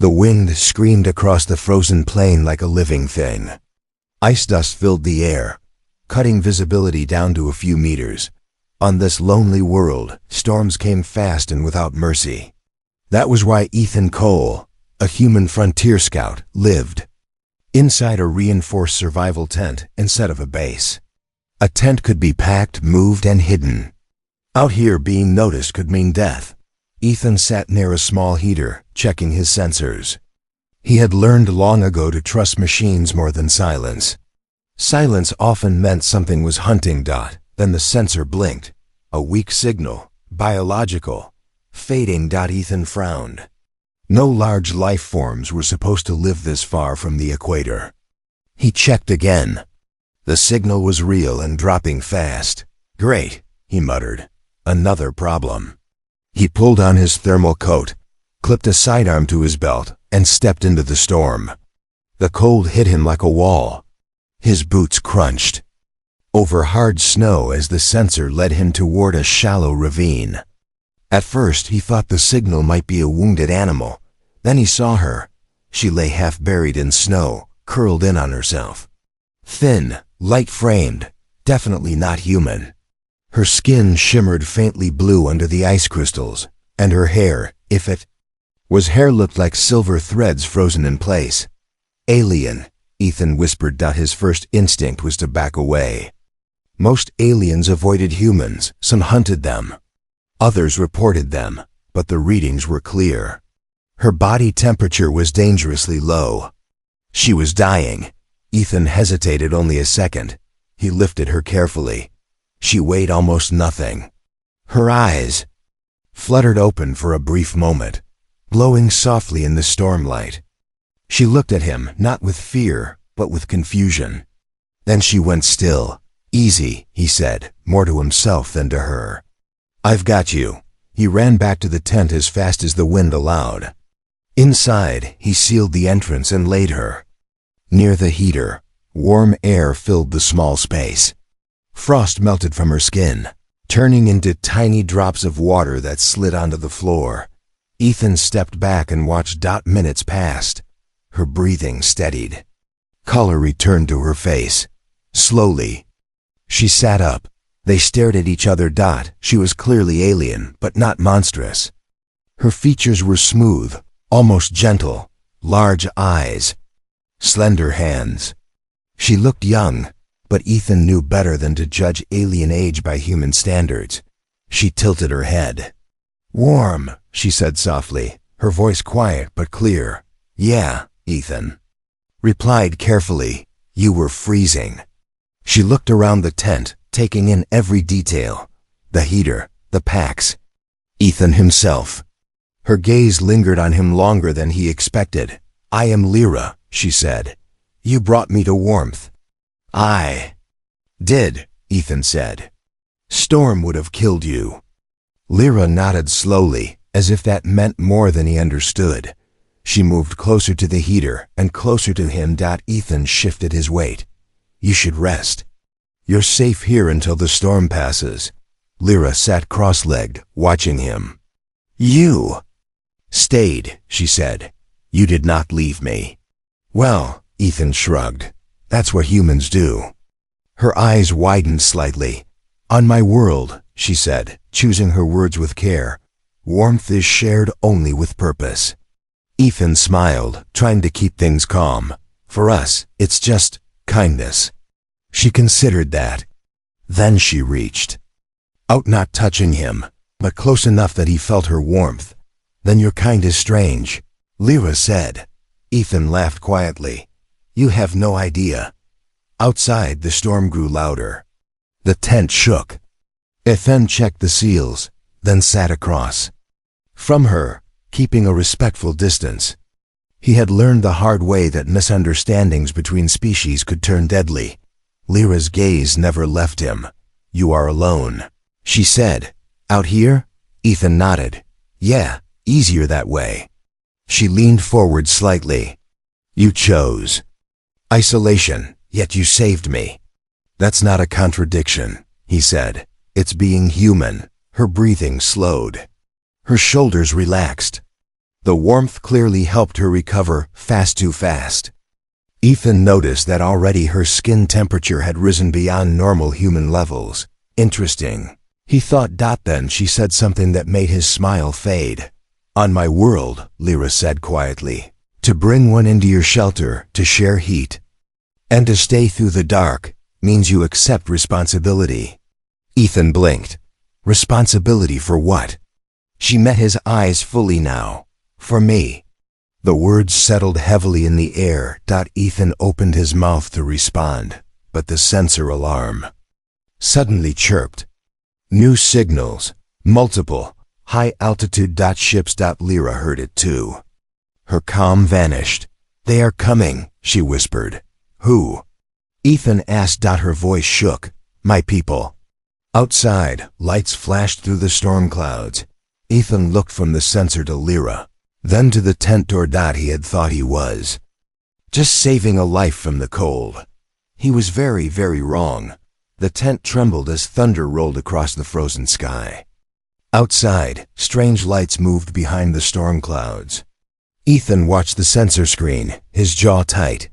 The wind screamed across the frozen plain like a living thing. Ice dust filled the air, cutting visibility down to a few meters. On this lonely world, storms came fast and without mercy. That was why Ethan Cole, a human frontier scout, lived inside a reinforced survival tent instead of a base. A tent could be packed, moved, and hidden. Out here, being noticed could mean death. Ethan sat near a small heater, checking his sensors. He had learned long ago to trust machines more than silence. Silence often meant something was hunting. Then the sensor blinked. A weak signal, biological, fading. Ethan frowned. No large life forms were supposed to live this far from the equator. He checked again. The signal was real and dropping fast. Great, he muttered. Another problem. He pulled on his thermal coat, clipped a sidearm to his belt, and stepped into the storm. The cold hit him like a wall. His boots crunched over hard snow as the sensor led him toward a shallow ravine. At first, he thought the signal might be a wounded animal. Then he saw her. She lay half buried in snow, curled in on herself. Thin, light-framed, definitely not human. Her skin shimmered faintly blue under the ice crystals, and her hair, if it was hair, looked like silver threads frozen in place. Alien, Ethan whispered. His first instinct was to back away. Most aliens avoided humans, some hunted them. Others reported them, but the readings were clear. Her body temperature was dangerously low. She was dying. Ethan hesitated only a second. He lifted her carefully. She weighed almost nothing. Her eyes fluttered open for a brief moment, glowing softly in the stormlight. She looked at him, not with fear, but with confusion. Then she went still. Easy, he said, more to himself than to her. I've got you. He ran back to the tent as fast as the wind allowed. Inside, he sealed the entrance and laid her near the heater. Warm air filled the small space. Frost melted from her skin, turning into tiny drops of water that slid onto the floor. Ethan stepped back and watched. Minutes passed. Her breathing steadied. Color returned to her face. Slowly, she sat up. They stared at each other. She was clearly alien, but not monstrous. Her features were smooth, almost gentle. Large eyes, slender hands. She looked young, but Ethan knew better than to judge alien age by human standards. She tilted her head. Warm, she said softly, her voice quiet but clear. Yeah, Ethan replied carefully. You were freezing. She looked around the tent, taking in every detail. The heater, the packs, Ethan himself. Her gaze lingered on him longer than he expected. I am Lyra, she said. You brought me to warmth. I did, Ethan said. Storm would have killed you. Lyra nodded slowly, as if that meant more than he understood. She moved closer to the heater and closer to him. Ethan shifted his weight. You should rest. You're safe here until the storm passes. Lyra sat cross-legged, watching him. You stayed, she said. You did not leave me. Well, Ethan shrugged. That's what humans do. Her eyes widened slightly. On my world, she said, choosing her words with care, warmth is shared only with purpose. Ethan smiled, trying to keep things calm. For us, it's just kindness. She considered that. Then she reached out, not touching him, but close enough that he felt her warmth. Then your kind is strange, Lyra said. Ethan laughed quietly. You have no idea. Outside, the storm grew louder. The tent shook. Ethan checked the seals, then sat across from her, keeping a respectful distance. He had learned the hard way that misunderstandings between species could turn deadly. Lyra's gaze never left him. You are alone, she said. Out here? Ethan nodded. Yeah, easier that way. She leaned forward slightly. You chose isolation, yet you saved me. That's not a contradiction, he said. It's being human. Her breathing slowed. Her shoulders relaxed. The warmth clearly helped her recover too fast. Ethan noticed that already her skin temperature had risen beyond normal human levels. Interesting, he thought. Then she said something that made his smile fade. On my world, Lyra said quietly, to bring one into your shelter, to share heat, and to stay through the dark, means you accept responsibility. Ethan blinked. Responsibility for what? She met his eyes fully now. For me. The words settled heavily in the air. Ethan opened his mouth to respond, but the sensor alarm suddenly chirped. New signals, multiple, high altitude. Ships. Lyra heard it too. Her calm vanished. They are coming, she whispered. Who? Ethan asked. Her voice shook. My people. Outside, lights flashed through the storm clouds. Ethan looked from the sensor to Lyra, then to the tent door. He had thought he was just saving a life from the cold. He was very, very wrong. The tent trembled as thunder rolled across the frozen sky. Outside, strange lights moved behind the storm clouds. Ethan watched the sensor screen, his jaw tight.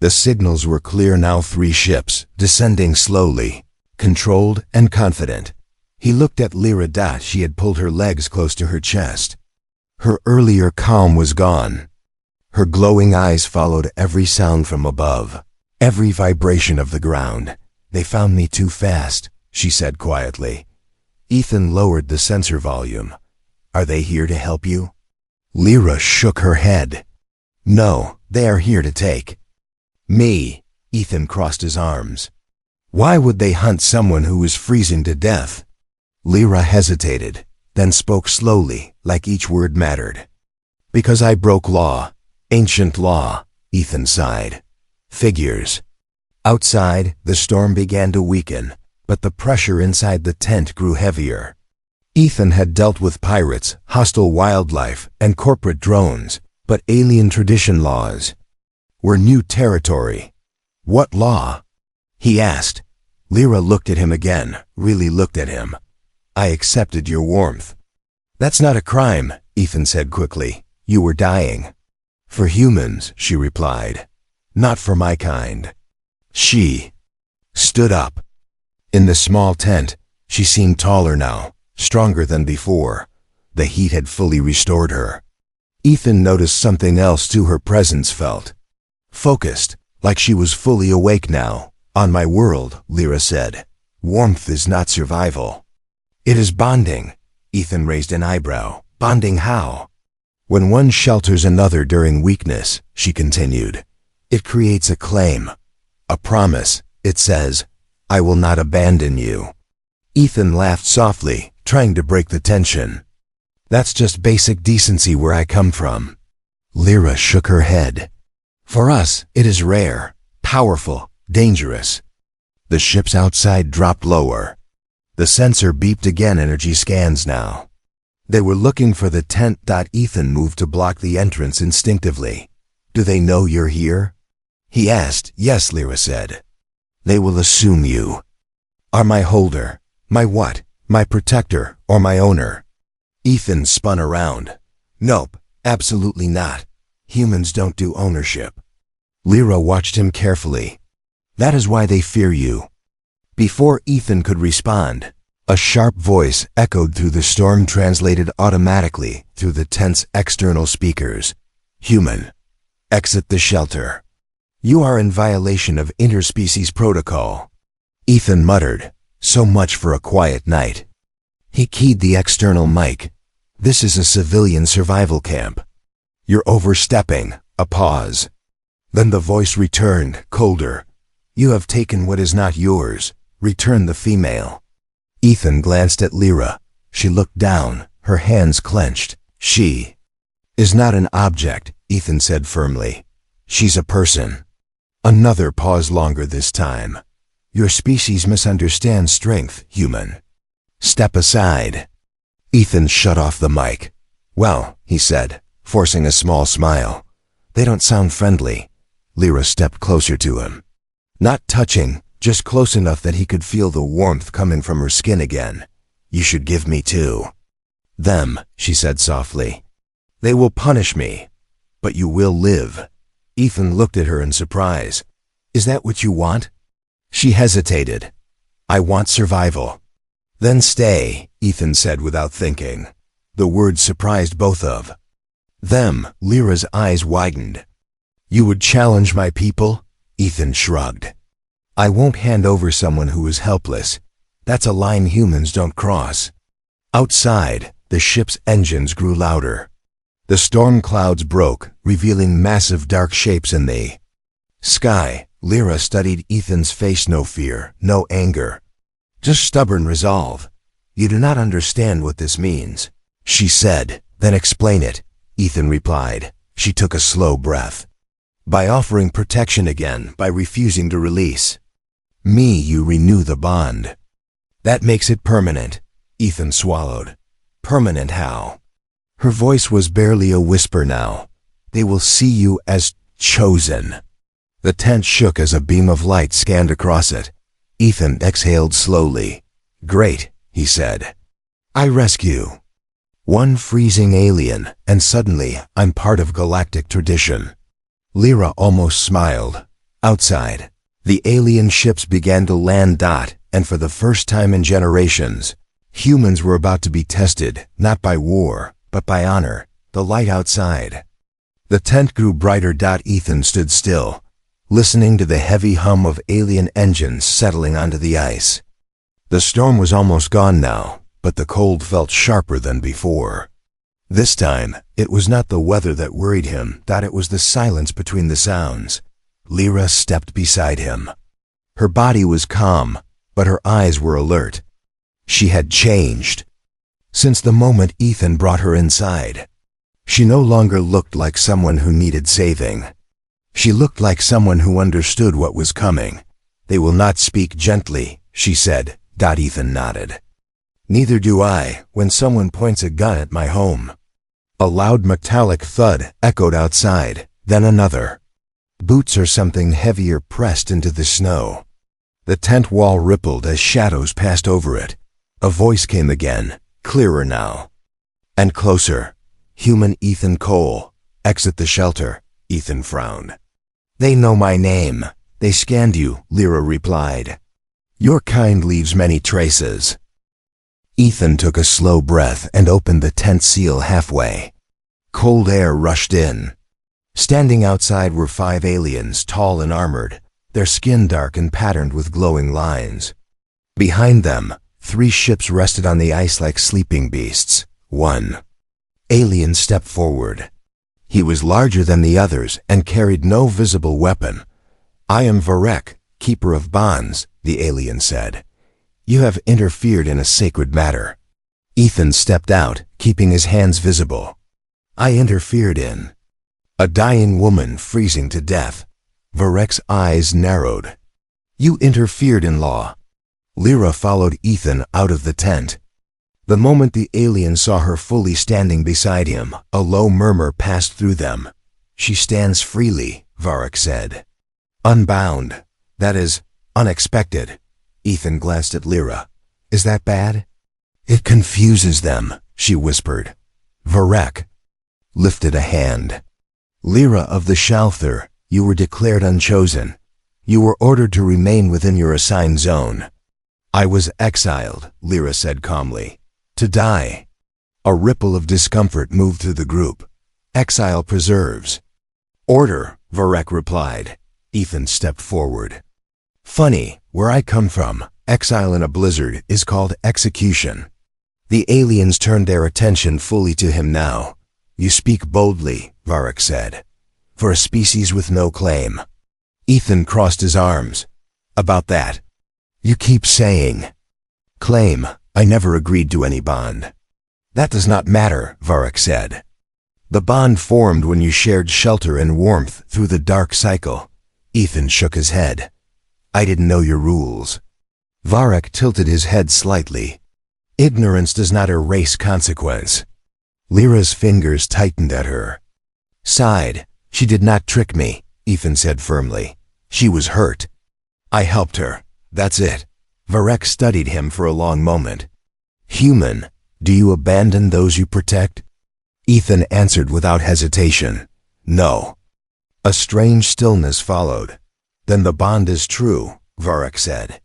The signals were clear now. 3 ships, descending slowly, controlled and confident. He looked at Lyra. She had pulled her legs close to her chest. Her earlier calm was gone. Her glowing eyes followed every sound from above, every vibration of the ground. They found me too fast, she said quietly. Ethan lowered the sensor volume. Are they here to help you? Lyra shook her head. No, they are here to take me. Ethan crossed his arms. Why would they hunt someone who was freezing to death? Lyra hesitated, then spoke slowly, like each word mattered. Because I broke law, ancient law, Ethan sighed. Figures. Outside, the storm began to weaken, but the pressure inside the tent grew heavier. Ethan had dealt with pirates, hostile wildlife, and corporate drones, but alien tradition laws were new territory. What law? He asked. Lyra looked at him again, really looked at him. I accepted your warmth. That's not a crime, Ethan said quickly. You were dying. For humans, she replied. Not for my kind. She stood up. In the small tent, she seemed taller now, stronger than before. The heat had fully restored her. Ethan noticed something else too. Her presence felt focused, like she was fully awake now. On my world, Lyra said, warmth is not survival. It is bonding. Ethan raised an eyebrow. Bonding how? When one shelters another during weakness, she continued. It creates a claim, a promise. It says, I will not abandon you. Ethan laughed softly, trying to break the tension. That's just basic decency where I come from. Lyra shook her head. For us, it is rare, powerful, dangerous. The ships outside dropped lower. The sensor beeped again. Energy scans now. They were looking for the tent. Ethan moved to block the entrance instinctively. Do they know you're here? He asked. Yes, Lyra said. They will assume you are my holder. My what? My protector or my owner? Ethan spun around. Nope, absolutely not. Humans don't do ownership. Lyra watched him carefully. That is why they fear you. Before Ethan could respond, a sharp voice echoed through the storm, translated automatically through the tent's external speakers. Human, exit the shelter. You are in violation of interspecies protocol. Ethan muttered, so much for a quiet night. He keyed the external mic. This is a civilian survival camp. You're overstepping. A pause. Then the voice returned, colder. You have taken what is not yours. Return the female. Ethan glanced at Lyra. She looked down, her hands clenched. She is not an object, Ethan said firmly. She's a person. Another pause, longer this time. Your species misunderstands strength, human. Step aside. Ethan shut off the mic. Well, he said, forcing a small smile. They don't sound friendly. Lyra stepped closer to him. Not touching, just close enough that he could feel the warmth coming from her skin again. You should give me two. Them, she said softly. They will punish me, but you will live. Ethan looked at her in surprise. Is that what you want? She hesitated. I want survival. Then stay, Ethan said without thinking. The words surprised both of them. Lyra's eyes widened. You would challenge my people? Ethan shrugged. I won't hand over someone who is helpless. That's a line humans don't cross. Outside, the ship's engines grew louder. The storm clouds broke, revealing massive dark shapes in the sky. Lyra studied Ethan's face. No fear, no anger. Just stubborn resolve. You do not understand what this means, she said. Then explain it, Ethan replied. She took a slow breath. By offering protection again, by refusing to release me, you renew the bond. That makes it permanent, Ethan swallowed. Permanent how? Her voice was barely a whisper now. They will see you as chosen. The tent shook as a beam of light scanned across it. Ethan exhaled slowly. Great, he said. I rescue one freezing alien, and suddenly I'm part of galactic tradition. Lyra almost smiled. Outside, the alien ships began to land. And for the first time in generations, humans were about to be tested, not by war, but by honor. The light outside. The tent grew brighter. Ethan stood still, listening to the heavy hum of alien engines settling onto the ice. The storm was almost gone now, but the cold felt sharper than before. This time, it was not the weather that worried him. It was the silence between the sounds. Lyra stepped beside him. Her body was calm, but her eyes were alert. She had changed. Since the moment Ethan brought her inside, she no longer looked like someone who needed saving. She looked like someone who understood what was coming. They will not speak gently, she said. Ethan nodded. Neither do I when someone points a gun at my home. A loud metallic thud echoed outside, then another. Boots or something heavier pressed into the snow. The tent wall rippled as shadows passed over it. A voice came again, clearer now. And closer. Human Ethan Cole. Exit the shelter, Ethan frowned. They know my name. They scanned you, Lyra replied. Your kind leaves many traces. Ethan took a slow breath and opened the tent seal halfway. Cold air rushed in. Standing outside were 5 aliens, tall and armored, their skin dark and patterned with glowing lines. Behind them, 3 ships rested on the ice like sleeping beasts. One alien stepped forward. He was larger than the others and carried no visible weapon. I am Varek, keeper of bonds, the alien said. You have interfered in a sacred matter. Ethan stepped out, keeping his hands visible. I interfered in a dying woman freezing to death. Varek's eyes narrowed. You interfered in law. Lyra followed Ethan out of the tent. The moment the alien saw her fully standing beside him, a low murmur passed through them. She stands freely, Varek said. Unbound. That is unexpected. Ethan glanced at Lyra. Is that bad? It confuses them, she whispered. Varek lifted a hand. Lyra of the Shalther, you were declared unchosen. You were ordered to remain within your assigned zone. I was exiled, Lyra said calmly. To die. A ripple of discomfort moved through the group. Exile preserves. Order, Varek replied. Ethan stepped forward. Funny, where I come from, exile in a blizzard is called execution. The aliens turned their attention fully to him now. You speak boldly, Varek said. For a species with no claim. Ethan crossed his arms. About that. You keep saying. Claim, I never agreed to any bond. That does not matter, Varek said. The bond formed when you shared shelter and warmth through the dark cycle. Ethan shook his head. I didn't know your rules. Varek tilted his head slightly. Ignorance does not erase consequence. Lyra's fingers tightened at her. Sighed. She did not trick me, Ethan said firmly. She was hurt. I helped her. That's it. Varek studied him for a long moment. Human, do you abandon those you protect? Ethan answered without hesitation. No. A strange stillness followed. Then the bond is true, Varric said.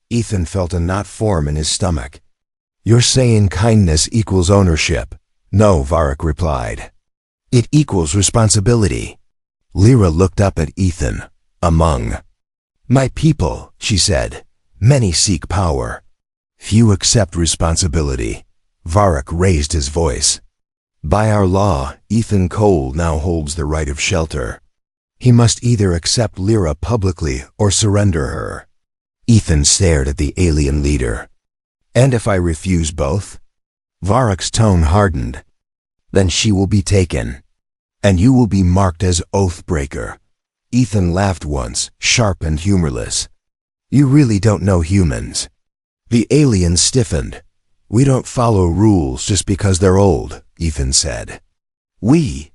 Ethan felt a knot form in his stomach. You're saying kindness equals ownership? No, Varric replied. It equals responsibility. Lyra looked up at Ethan. Among my people, she said, many seek power. Few accept responsibility. Varric raised his voice. By our law, Ethan Cole now holds the right of shelter. He must either accept Lyra publicly or surrender her. Ethan stared at the alien leader. And if I refuse both? Varric's tone hardened. Then she will be taken. And you will be marked as Oathbreaker. Ethan laughed once, sharp and humorless. You really don't know humans. The alien stiffened. We don't follow rules just because they're old, Ethan said. We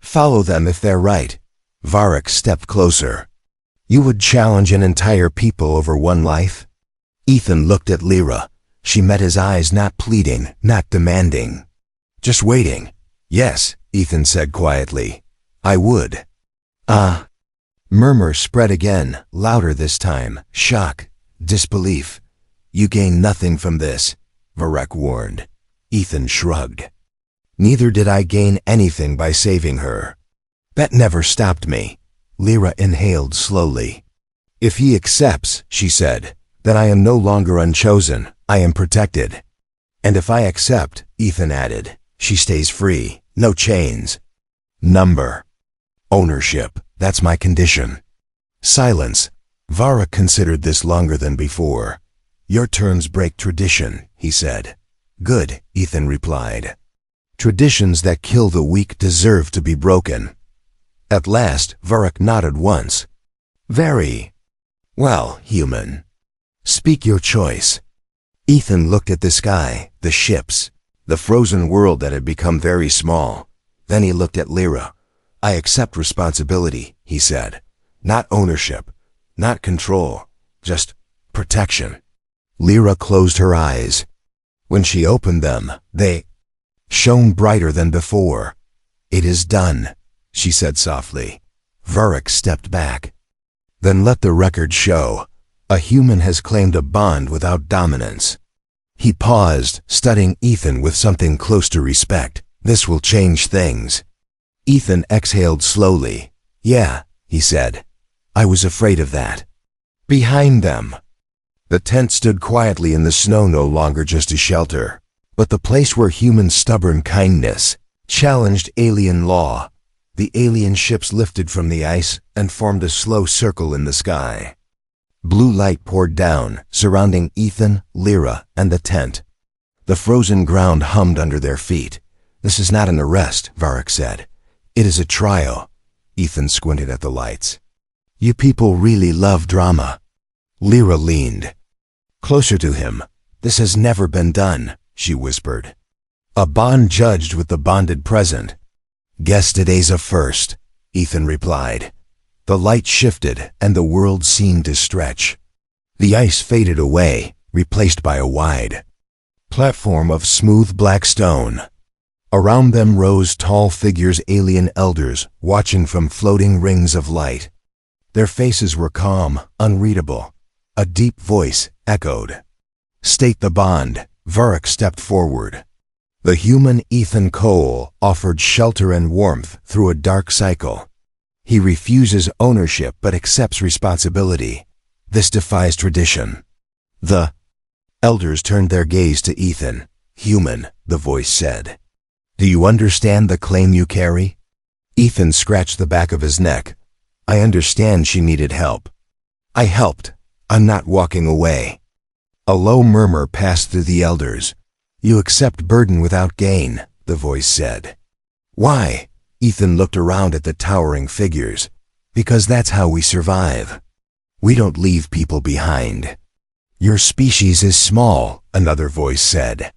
follow them if they're right. Varric stepped closer. You would challenge an entire people over one life? Ethan looked at Lyra. She met his eyes, not pleading, not demanding. Just waiting. Yes, Ethan said quietly. I would. Murmur spread again, louder this time. Shock, disbelief. You gain nothing from this, Varric warned. Ethan shrugged. Neither did I gain anything by saving her. That never stopped me. Lyra inhaled slowly. If he accepts, she said, then I am no longer unchosen. I am protected. And if I accept, Ethan added, she stays free. No chains. Number. Ownership. That's my condition. Silence. Varric considered this longer than before. Your terms break tradition, he said. Good, Ethan replied. Traditions that kill the weak deserve to be broken. At last, Varric nodded once. Very well, human. Speak your choice. Ethan looked at the sky, the ships, the frozen world that had become very small. Then he looked at Lyra. I accept responsibility, he said. Not ownership, not control, just protection. Lyra closed her eyes. When she opened them, they shone brighter than before. It is done, she said softly. Varric stepped back. Then let the record show. A human has claimed a bond without dominance. He paused, studying Ethan with something close to respect. This will change things. Ethan exhaled slowly. Yeah, he said. I was afraid of that. Behind them. The tent stood quietly in the snow, no longer just a shelter, but the place where human stubborn kindness challenged alien law. The alien ships lifted from the ice and formed a slow circle in the sky. Blue light poured down, surrounding Ethan, Lyra, and the tent. The frozen ground hummed under their feet. This is not an arrest, Varric said. It is a trial. Ethan squinted at the lights. You people really love drama. Lyra leaned closer to him. This has never been done, she whispered. A bond judged with the bonded present. Guess today's a first, Ethan replied. The light shifted and the world seemed to stretch. The ice faded away, replaced by a wide platform of smooth black stone. Around them rose tall figures, alien elders, watching from floating rings of light. Their faces were calm, unreadable. A deep voice echoed. State the bond. Varric stepped forward. The human Ethan Cole offered shelter and warmth through a dark cycle. He refuses ownership but accepts responsibility. This defies tradition. The elders turned their gaze to Ethan. Human, the voice said. Do you understand the claim you carry? Ethan scratched the back of his neck. I understand she needed help. I helped. I'm not walking away. A low murmur passed through the elders. You accept burden without gain, the voice said. Why? Ethan looked around at the towering figures. Because that's how we survive. We don't leave people behind. Your species is small, another voice said.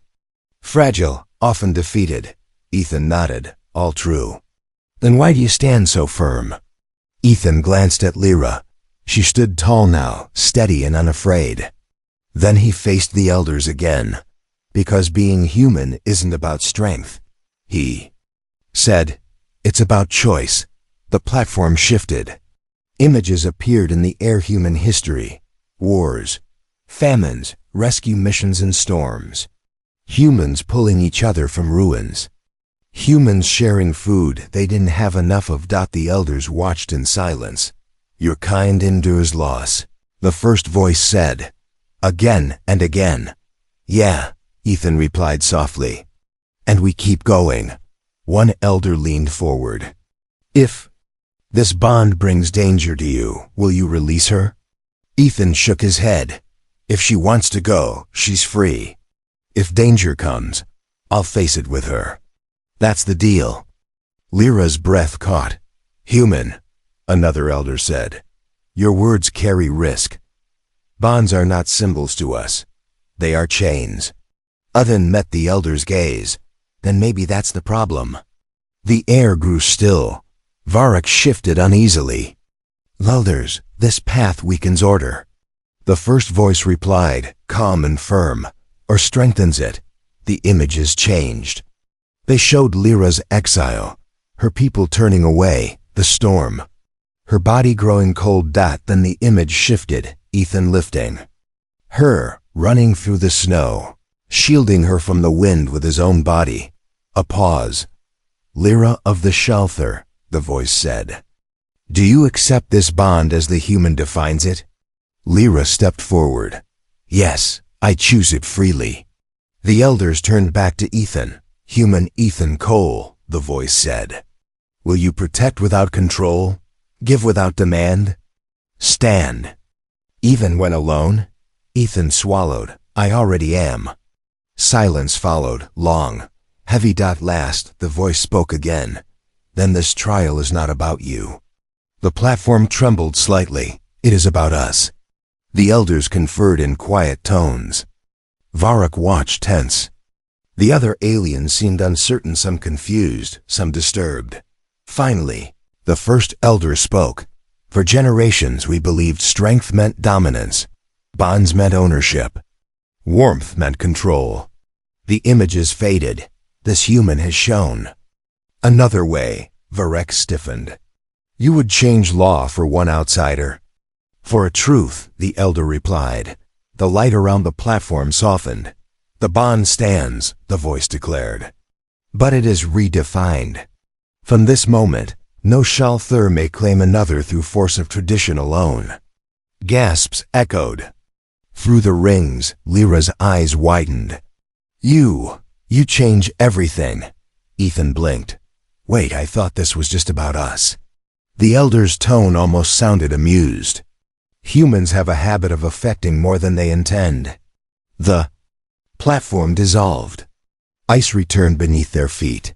Fragile, often defeated. Ethan nodded. All true. Then why do you stand so firm? Ethan glanced at Lyra. She stood tall now, steady and unafraid. Then he faced the elders again. Because being human isn't about strength. He said, "It's about choice." The platform shifted. Images appeared in the air: human history, wars, famines, rescue missions and storms. Humans pulling each other from ruins. Humans sharing food they didn't have enough of. The elders watched in silence. "Your kind endures loss," the first voice said, again and again. "Yeah," Ethan replied softly. "And we keep going." One elder leaned forward. "If this bond brings danger to you, will you release her?" Ethan shook his head. "If she wants to go, she's free. If danger comes, I'll face it with her. That's the deal." Lyra's breath caught. "Human," another elder said. "Your words carry risk. Bonds are not symbols to us. They are chains." Uthan met the elder's gaze. "Then maybe that's the problem." The air grew still. Varric shifted uneasily. "Elders, this path weakens order." The first voice replied, calm and firm, "Or strengthens it." The images changed. They showed Lyra's exile, her people turning away, the storm, her body growing cold. Then the image shifted, Ethan lifting her, running through the snow, shielding her from the wind with his own body. A pause. "Lyra of the Shelter," the voice said. "Do you accept this bond as the human defines it?" Lyra stepped forward. "Yes, I choose it freely." The elders turned back to Ethan. "Human Ethan Cole," the voice said. "Will you protect without control? Give without demand? Stand?" "Even when alone?" Ethan swallowed. "I already am." Silence followed, long, heavy. Last, the voice spoke again. "Then this trial is not about you." The platform trembled slightly. "It is about us." The elders conferred in quiet tones. Varric watched tense. The other aliens seemed uncertain, some confused, some disturbed. Finally, the first elder spoke. "For generations we believed strength meant dominance, bonds meant ownership, warmth meant control. The images faded. This human has shown another way." Varric stiffened. "You would change law for one outsider?" "For a truth," the elder replied. The light around the platform softened. "The bond stands," the voice declared. "But it is redefined. From this moment, no Shelter may claim another through force of tradition alone." Gasps echoed. Through the rings, Lyra's eyes widened. You change everything." Ethan blinked. "Wait, I thought this was just about us." The elder's tone almost sounded amused. "Humans have a habit of affecting more than they intend." The platform dissolved. Ice returned beneath their feet.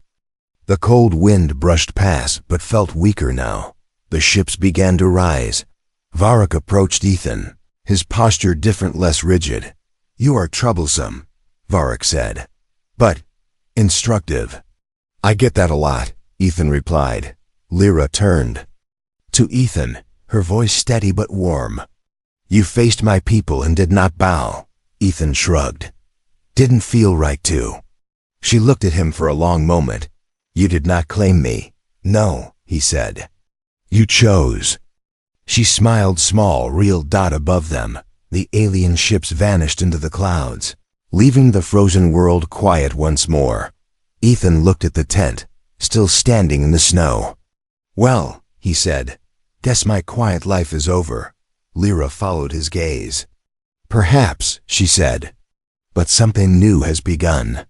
The cold wind brushed past, but felt weaker now. The ships began to rise. Varric approached Ethan, his posture different, less rigid. "You are troublesome," Varric said, "but instructive." "I get that a lot," Ethan replied. Lyra turned to Ethan, her voice steady but warm. "You faced my people and did not bow." Ethan shrugged. "Didn't feel right to." She looked at him for a long moment. "You did not claim me." "No," he said. "You chose." She smiled, small, real. Above them, the alien ships vanished into the clouds, leaving the frozen world quiet once more. Ethan looked at the tent, still standing in the snow. "Well," he said, "guess my quiet life is over." Lyra followed his gaze. "Perhaps," she said, "but something new has begun."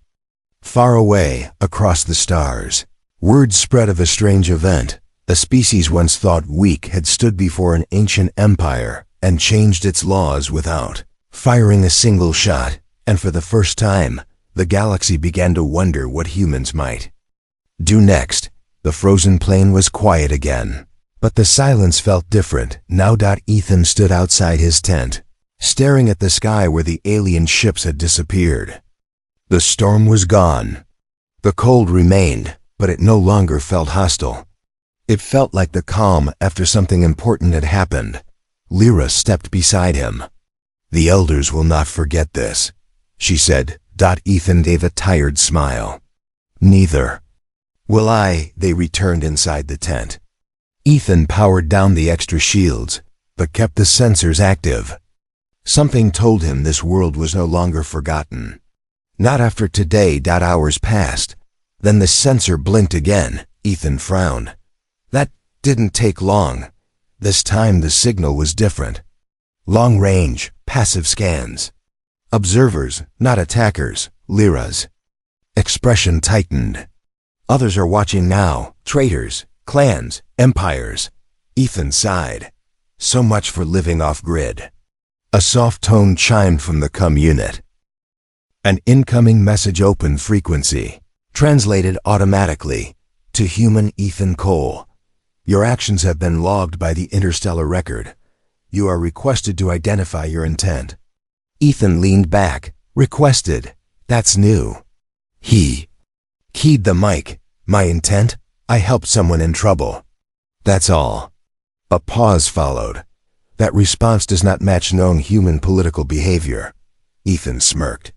Far away, across the stars, word spread of a strange event. A species once thought weak had stood before an ancient empire and changed its laws without firing a single shot, and for the first time, the galaxy began to wonder what humans might do next. The frozen plain was quiet again, but the silence felt different now. Ethan stood outside his tent, staring at the sky where the alien ships had disappeared. The storm was gone. The cold remained, but it no longer felt hostile. It felt like the calm after something important had happened. Lyra stepped beside him. "The elders will not forget this," she said. Ethan gave a tired smile. "Neither They returned inside the tent. Ethan powered down the extra shields, but kept the sensors active. Something told him this world was no longer forgotten. Not after today. Hours passed. Then the sensor blinked again. Ethan frowned. That didn't take long. This time the signal was different. Long range, passive scans. Observers, not attackers, Lyras. Expression tightened. Others are watching now, traitors, clans, empires. Ethan sighed. So much for living off-grid. A soft tone chimed from the COM unit. An incoming message open frequency, translated automatically, to human Ethan Cole. Your actions have been logged by the interstellar record. You are requested to identify your intent. Ethan leaned back. Requested. That's new. He keyed the mic. My intent? I helped someone in trouble. That's all. A pause followed. That response does not match known human political behavior. Ethan smirked.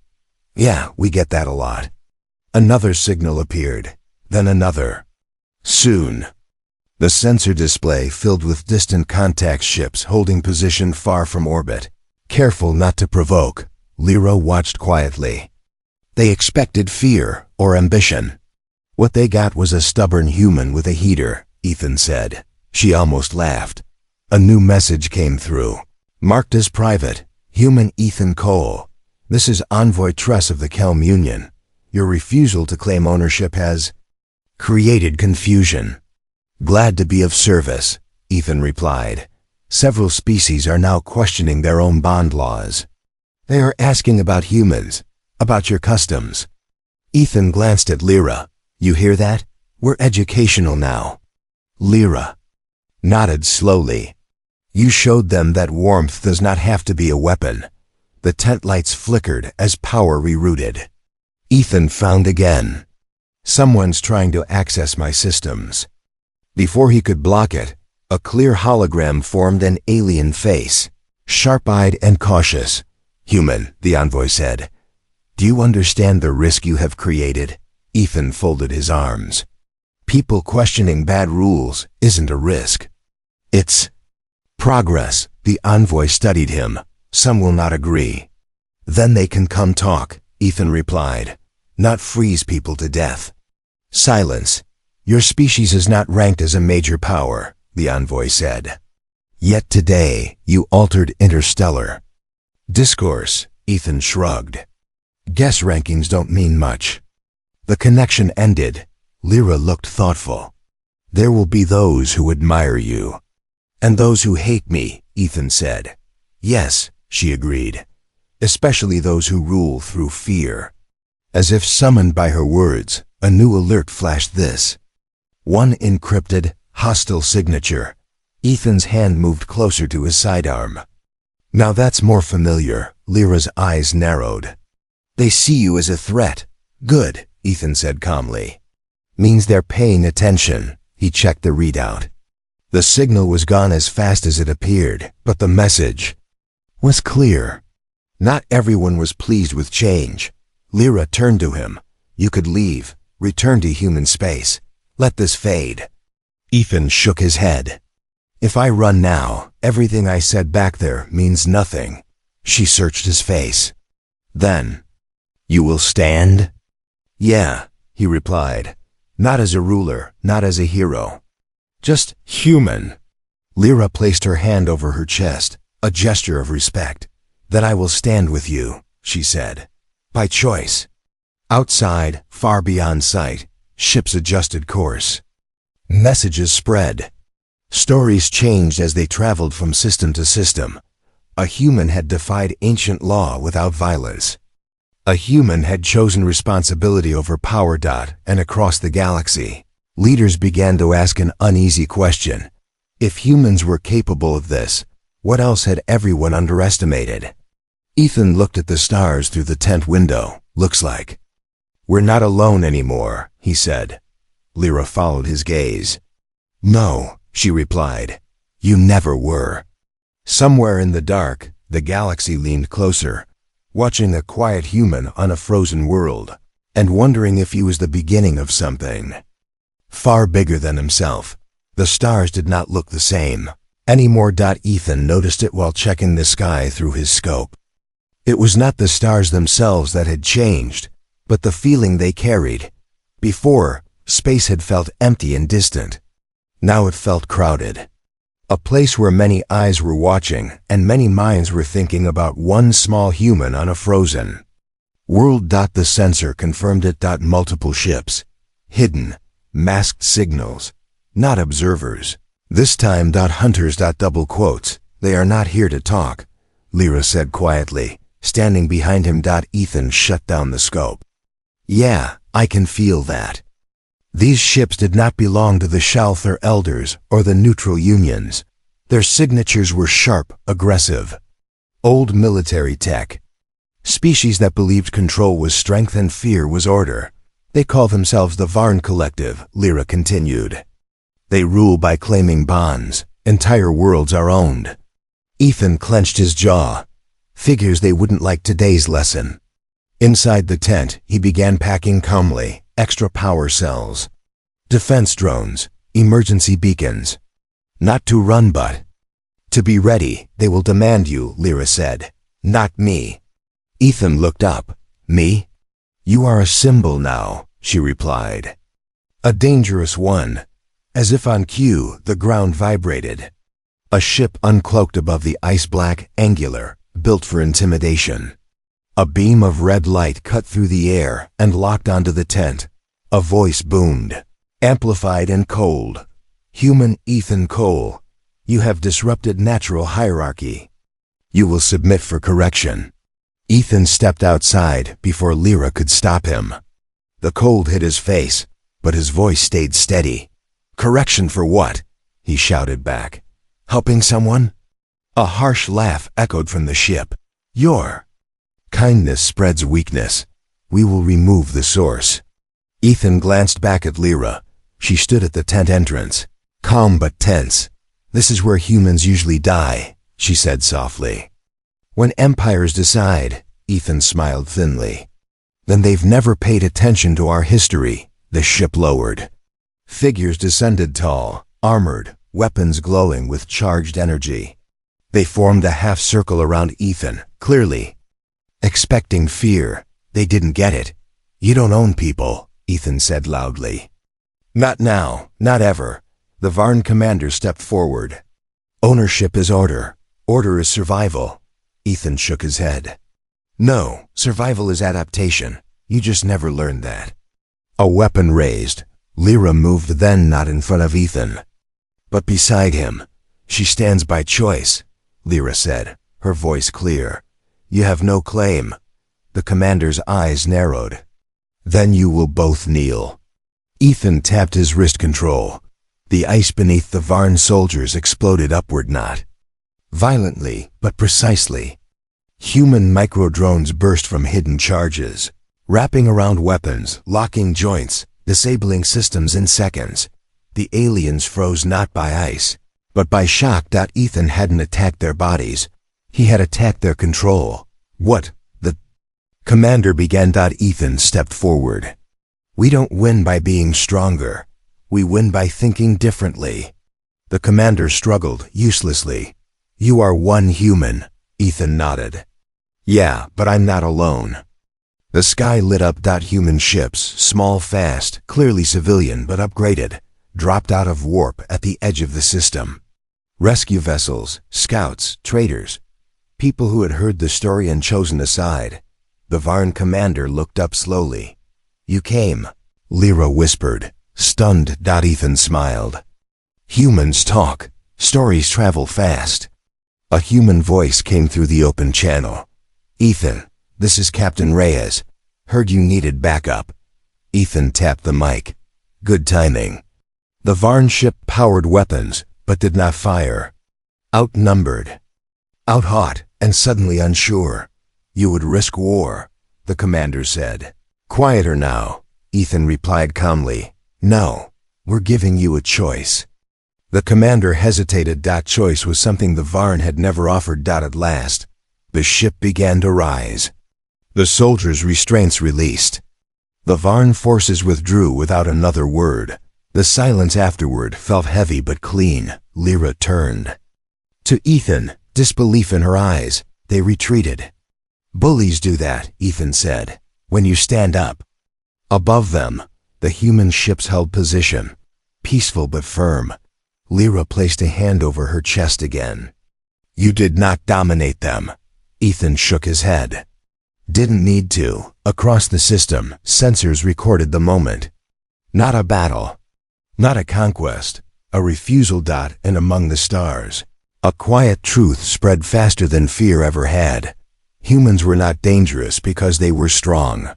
Yeah, we get that a lot. Another signal appeared. Then another. Soon. The sensor display filled with distant contact ships holding position far from orbit. Careful not to provoke, Lyra watched quietly. They expected fear or ambition. What they got was a stubborn human with a heater, Ethan said. She almost laughed. A new message came through. Marked as private, human Ethan Cole. This is Envoy Tress of the COM Union. Your refusal to claim ownership has created confusion. Glad to be of service, Ethan replied. Several species are now questioning their own bond laws. They are asking about humans, about your customs. Ethan glanced at Lyra. You hear that? We're educational now. Lyra nodded slowly. You showed them that warmth does not have to be a weapon. The tent lights flickered as power rerouted. Ethan found again. Someone's trying to access my systems. Before he could block it, a clear hologram formed an alien face, sharp-eyed and cautious. Human, the envoy said. Do you understand the risk you have created? Ethan folded his arms. People questioning bad rules isn't a risk. It's progress. The envoy studied him. Some will not agree. Then they can come talk, Ethan replied. Not freeze people to death. Silence. Your species is not ranked as a major power, the envoy said. Yet today, you altered interstellar discourse, Ethan shrugged. Guess rankings don't mean much. The connection ended. Lyra looked thoughtful. There will be those who admire you. And those who hate me, Ethan said. Yes, she agreed. Especially those who rule through fear. As if summoned by her words, a new alert flashed this. One encrypted, hostile signature. Ethan's hand moved closer to his sidearm. Now that's more familiar. Lyra's eyes narrowed. They see you as a threat. Good, Ethan said calmly. Means they're paying attention. He checked the readout. The signal was gone as fast as it appeared, but the message was clear. Not everyone was pleased with change. Lyra turned to him. You could leave, return to human space. Let this fade. Ethan shook his head. If I run now, everything I said back there means nothing. She searched his face. Then, you will stand? Yeah, he replied. Not as a ruler, not as a hero. Just human. Lyra placed her hand over her chest, a gesture of respect. Then I will stand with you, she said. By choice. Outside, far beyond sight, ships adjusted course. Messages spread. Stories changed as they traveled from system to system. A human had defied ancient law without violence. A human had chosen responsibility over power. And across the galaxy, leaders began to ask an uneasy question. If humans were capable of this, what else had everyone underestimated? Ethan looked at the stars through the tent window. Looks like we're not alone anymore, he said. Lyra followed his gaze. No, she replied. You never were. Somewhere in the dark, the galaxy leaned closer, watching a quiet human on a frozen world, and wondering if he was the beginning of something. far bigger than himself. The stars did not look the same anymore. Ethan noticed it while checking the sky through his scope. It was not the stars themselves that had changed, but the feeling they carried. Before, space had felt empty and distant. Now it felt crowded. A place where many eyes were watching and many minds were thinking about one small human on a frozen world. The sensor confirmed it. Multiple ships. Hidden, masked signals. Not observers. This time. Hunters. Double quotes. They are not here to talk, Lyra said quietly, standing behind him. Ethan shut down the scope. Yeah, I can feel that. These ships did not belong to the Shalthar Elders or the neutral unions. Their signatures were sharp, aggressive. Old military tech. Species that believed control was strength and fear was order. They call themselves the Varn Collective, Lyra continued. They rule by claiming bonds. Entire worlds are owned. Ethan clenched his jaw. Figures they wouldn't like today's lesson. Inside the tent, he began packing calmly. Extra power cells. Defense drones. Emergency beacons. Not to run but to be ready. They will demand you, Lyra said. Not me. Ethan looked up. Me? You are a symbol now, she replied. A dangerous one. As if on cue, the ground vibrated. A ship uncloaked above the ice-black, angular, built for intimidation. A beam of red light cut through the air and locked onto the tent. A voice boomed, amplified and cold. Human Ethan Cole, you have disrupted natural hierarchy. You will submit for correction. Ethan stepped outside before Lyra could stop him. The cold hit his face, but his voice stayed steady. Correction for what? He shouted back. Helping someone? A harsh laugh echoed from the ship. Your kindness spreads weakness. We will remove the source. Ethan glanced back at Lyra. She stood at the tent entrance, calm but tense. This is where humans usually die, she said softly. When empires decide, Ethan smiled thinly. Then they've never paid attention to our history. The ship lowered. Figures descended tall, armored, weapons glowing with charged energy. They formed a half circle around Ethan, clearly expecting fear. They didn't get it. You don't own people, Ethan said loudly. Not now, not ever. The Varn commander stepped forward. Ownership is order. Order is survival. Ethan shook his head. No, survival is adaptation. You just never learned that. A weapon raised. Lyra moved, then not in front of Ethan, but beside him. She stands by choice, Lyra said, her voice clear. You have no claim. The commander's eyes narrowed. Then you will both kneel. Ethan tapped his wrist control. The ice beneath the Varn soldiers exploded upward, not violently, but precisely. Human micro-drones burst from hidden charges, wrapping around weapons, locking joints, disabling systems in seconds. The aliens froze not by ice, but by shock. Ethan hadn't attacked their bodies. He had attacked their control. What? The commander began. Ethan stepped forward. We don't win by being stronger. We win by thinking differently. The commander struggled, uselessly. You are one human, Ethan nodded. Yeah, but I'm not alone. The sky lit up. Human ships, small, fast, clearly civilian but upgraded, dropped out of warp at the edge of the system. Rescue vessels, scouts, traders, people who had heard the story and chosen a side. The Varn commander looked up slowly. You came, Lyra whispered, stunned. Ethan smiled. Humans talk. Stories travel fast. A human voice came through the open channel. Ethan, this is Captain Reyes. Heard you needed backup. Ethan tapped the mic. Good timing. The Varn ship powered weapons, but did not fire. Outnumbered. Out hot, and suddenly unsure. You would risk war, the commander said. Quieter now, Ethan replied calmly. No, we're giving you a choice. The commander hesitated. Choice was something the Varn had never offered. At last, the ship began to rise. The soldiers' restraints released. The Varn forces withdrew without another word. The silence afterward felt heavy but clean. Lyra turned. To Ethan, disbelief in her eyes, they retreated. "Bullies do that," Ethan said, "when you stand up." Above them, the human ships held position, peaceful but firm. Lyra placed a hand over her chest again. "You did not dominate them." Ethan shook his head. "Didn't need to." Across the system, sensors recorded the moment. Not a battle. Not a conquest. A refusal. And among the stars, a quiet truth spread faster than fear ever had. Humans were not dangerous because they were strong.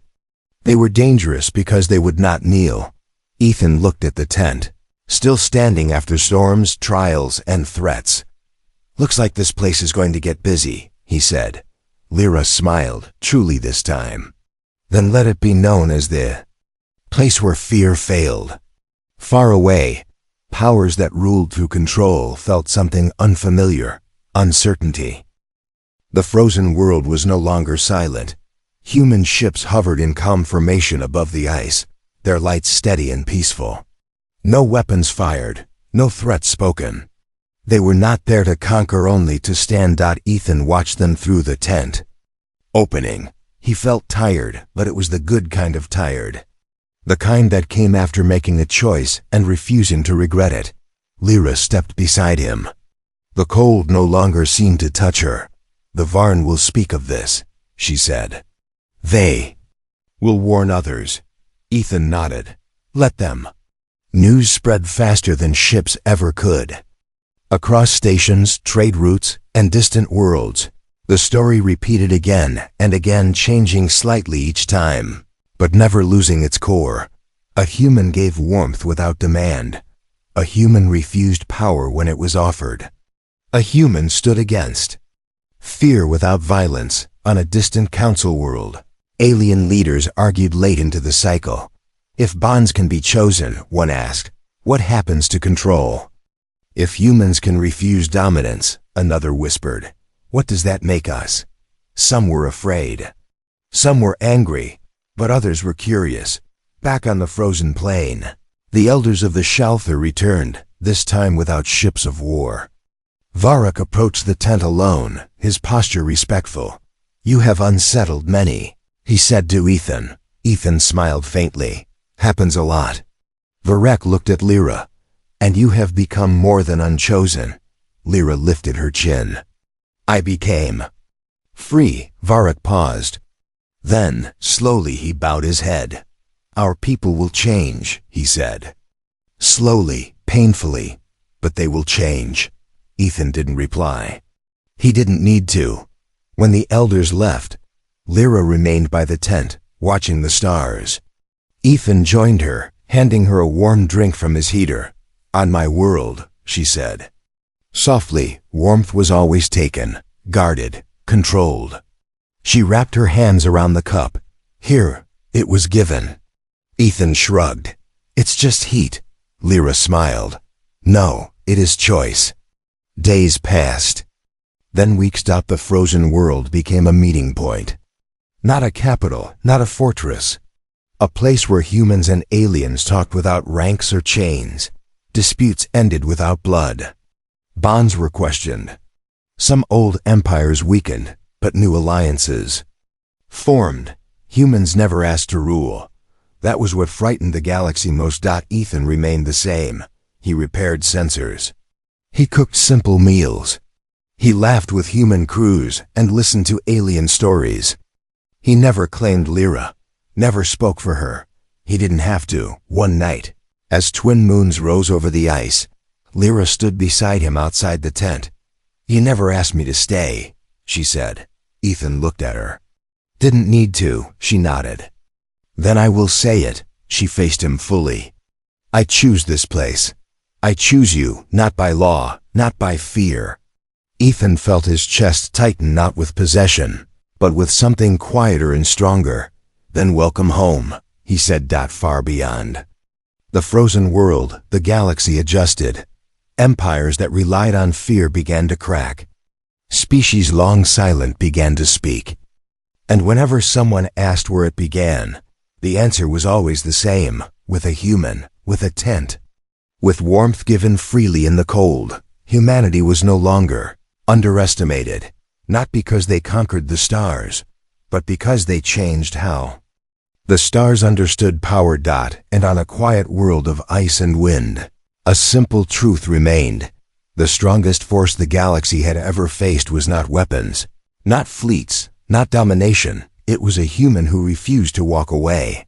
They were dangerous because they would not kneel. Ethan looked at the tent, still standing after storms, trials, and threats. "Looks like this place is going to get busy," he said. Lyra smiled, truly this time. "Then let it be known as the place where fear failed." Far away, powers that ruled through control felt something unfamiliar, uncertainty. The frozen world was no longer silent. Human ships hovered in calm formation above the ice, their lights steady and peaceful. No weapons fired, no threats spoken. They were not there to conquer, only to stand. Ethan watched them through the tent opening. He felt tired, but it was the good kind of tired. The kind that came after making a choice and refusing to regret it. Lyra stepped beside him. The cold no longer seemed to touch her. "The Varn will speak of this," she said. "They will warn others." Ethan nodded. "Let them." News spread faster than ships ever could. Across stations, trade routes, and distant worlds, the story repeated again and again, changing slightly each time, but never losing its core. A human gave warmth without demand. A human refused power when it was offered. A human stood against fear without violence. On a distant council world, alien leaders argued late into the cycle. If bonds can be chosen, one asked, what happens to control? If humans can refuse dominance, another whispered, what does that make us? Some were afraid. Some were angry, but others were curious. Back on the frozen plain, the elders of the Shalther returned, this time without ships of war. Varrock approached the tent alone, his posture respectful. "You have unsettled many," he said to Ethan. Ethan smiled faintly. "Happens a lot." Varrock looked at Lyra. "And you have become more than unchosen." Lyra lifted her chin. "I became free." Varrock paused. Then, slowly he bowed his head. "Our people will change," he said. Slowly, painfully, but they will change. Ethan didn't reply. He didn't need to. When the elders left, Lyra remained by the tent, watching the stars. Ethan joined her, handing her a warm drink from his heater. "On my world," she said. Softly, warmth was always taken, guarded, controlled. She wrapped her hands around the cup. "Here, it was given." Ethan shrugged. "It's just heat." Lyra smiled. "No, it is choice." Days passed. Then weeks. The frozen world became a meeting point. Not a capital, not a fortress. A place where humans and aliens talked without ranks or chains. Disputes ended without blood. Bonds were questioned. Some old empires weakened, but new alliances formed. Humans never asked to rule. That was what frightened the galaxy most. Ethan remained the same. He repaired sensors. He cooked simple meals. He laughed with human crews and listened to alien stories. He never claimed Lyra, never spoke for her. He didn't have to. One night, as twin moons rose over the ice, Lyra stood beside him outside the tent. "You never asked me to stay," she said. Ethan looked at her. "Didn't need to," she nodded. "Then I will say it." She faced him fully. "I choose this place. I choose you, not by law, not by fear." Ethan felt his chest tighten, not with possession, but with something quieter and stronger. "Then welcome home," he said. Far beyond the frozen world, the galaxy adjusted. Empires that relied on fear began to crack. Species long silent began to speak. And whenever someone asked where it began, the answer was always the same, with a human, with a tent, With warmth given freely in the cold, humanity was no longer underestimated, not because they conquered the stars, but because they changed how. The stars understood power. And on a quiet world of ice and wind, a simple truth remained. The strongest force the galaxy had ever faced was not weapons, not fleets, not domination. It was a human who refused to walk away.